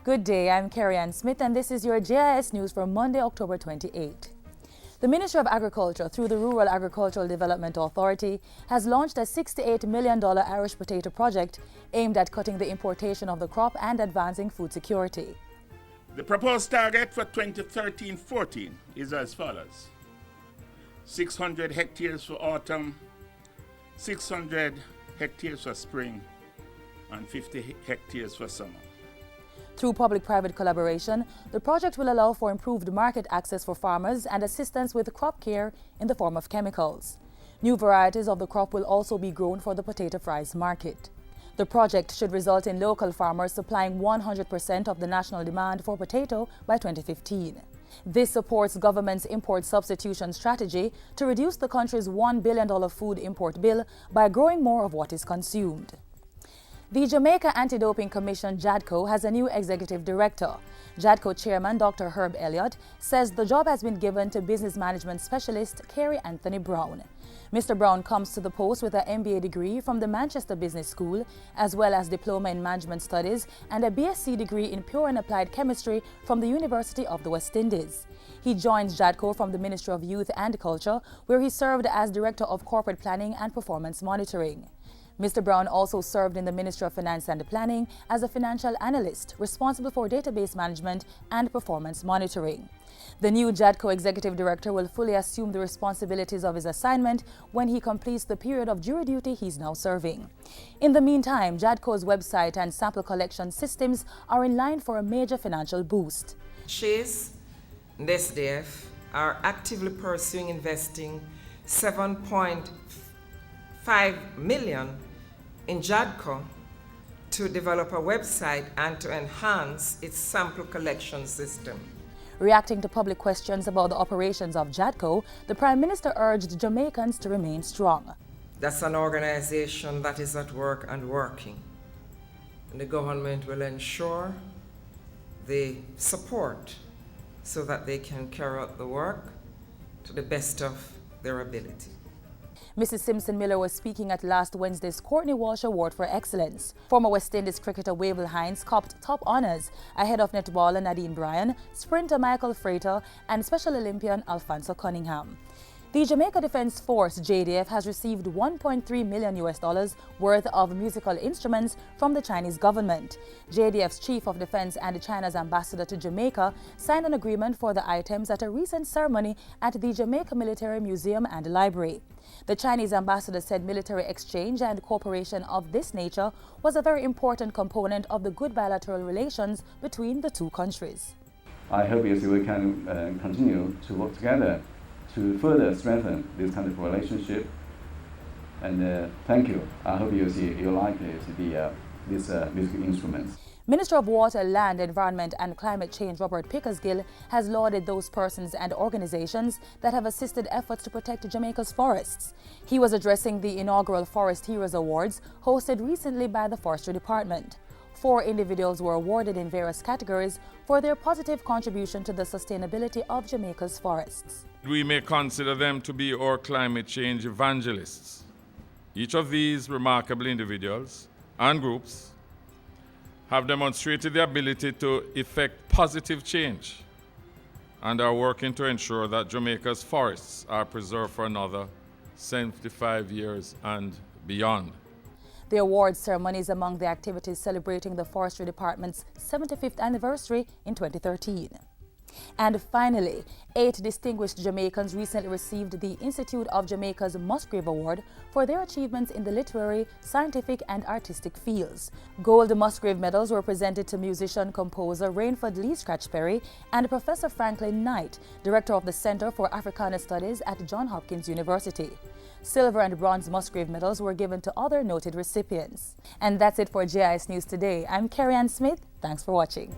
Good day, I'm Carrie-Ann Smith and this is your JIS News for Monday, October 28. The Ministry of Agriculture, through the Rural Agricultural Development Authority, has launched a $68 million Irish potato project aimed at cutting the importation of the crop and advancing food security. The proposed target for 2013-14 is as follows: 600 hectares for autumn, 600 hectares for spring, and 50 hectares for summer. Through public-private collaboration, the project will allow for improved market access for farmers and assistance with crop care in the form of chemicals. New varieties of the crop will also be grown for the potato fries market. The project should result in local farmers supplying 100% of the national demand for potato by 2015. This supports government's import substitution strategy to reduce the country's $1 billion food import bill by growing more of what is consumed. The Jamaica Anti-Doping Commission, JADCO, has a new executive director. JADCO chairman Dr. Herb Elliott says the job has been given to business management specialist Kerry Anthony Brown. Mr. Brown comes to the post with an MBA degree from the Manchester Business School, as well as diploma in management studies and a BSc degree in pure and applied chemistry from the University of the West Indies. He joins JADCO from the Ministry of Youth and Culture, where he served as Director of Corporate Planning and Performance Monitoring. Mr. Brown also served in the Ministry of Finance and Planning as a financial analyst responsible for database management and performance monitoring. The new JADCO Executive Director will fully assume the responsibilities of his assignment when he completes the period of jury duty he's now serving. In the meantime, JADCO's website and sample collection systems are in line for a major financial boost. Jis News are actively pursuing investing $7.5 million in JADCO to develop a website and to enhance its sample collection system. Reacting to public questions about the operations of JADCO, the Prime Minister urged Jamaicans to remain strong. That's an organization that is at work and working. And the government will ensure the support so that they can carry out the work to the best of their ability. Mrs. Simpson Miller was speaking at last Wednesday's Courtney Walsh Award for Excellence. Former West Indies cricketer Wavell Hines copped top honours ahead of netballer Nadine Bryan, sprinter Michael Frater and Special Olympian Alfonso Cunningham. The Jamaica Defence Force, JDF, has received $1.3 million worth of musical instruments from the Chinese government. JDF's Chief of Defence and China's ambassador to Jamaica signed an agreement for the items at a recent ceremony at the Jamaica Military Museum and Library. The Chinese ambassador said military exchange and cooperation of this nature was a very important component of the good bilateral relations between the two countries. I hope we can continue to work together to further strengthen this kind of relationship. And thank you. I hope you like these musical instruments. Minister of Water, Land, Environment and Climate Change Robert Pickersgill has lauded those persons and organizations that have assisted efforts to protect Jamaica's forests. He was addressing the inaugural Forest Heroes Awards hosted recently by the Forestry Department. 4 individuals were awarded in various categories for their positive contribution to the sustainability of Jamaica's forests. We may consider them to be our climate change evangelists. Each of these remarkable individuals and groups have demonstrated the ability to effect positive change and are working to ensure that Jamaica's forests are preserved for another 75 years and beyond. The awards ceremony is among the activities celebrating the Forestry Department's 75th anniversary in 2013. And finally, 8 distinguished Jamaicans recently received the Institute of Jamaica's MUSGRAVE Award for their achievements in the literary, scientific and artistic fields. Gold MUSGRAVE medals were presented to musician-composer Rainford Lee Scratchperry and Professor Franklin Knight, Director of the Center for Africana Studies at Johns Hopkins University. Silver and bronze MUSGRAVE medals were given to other noted recipients. And that's it for JIS News Today. I'm Carrie-Ann Smith. Thanks for watching.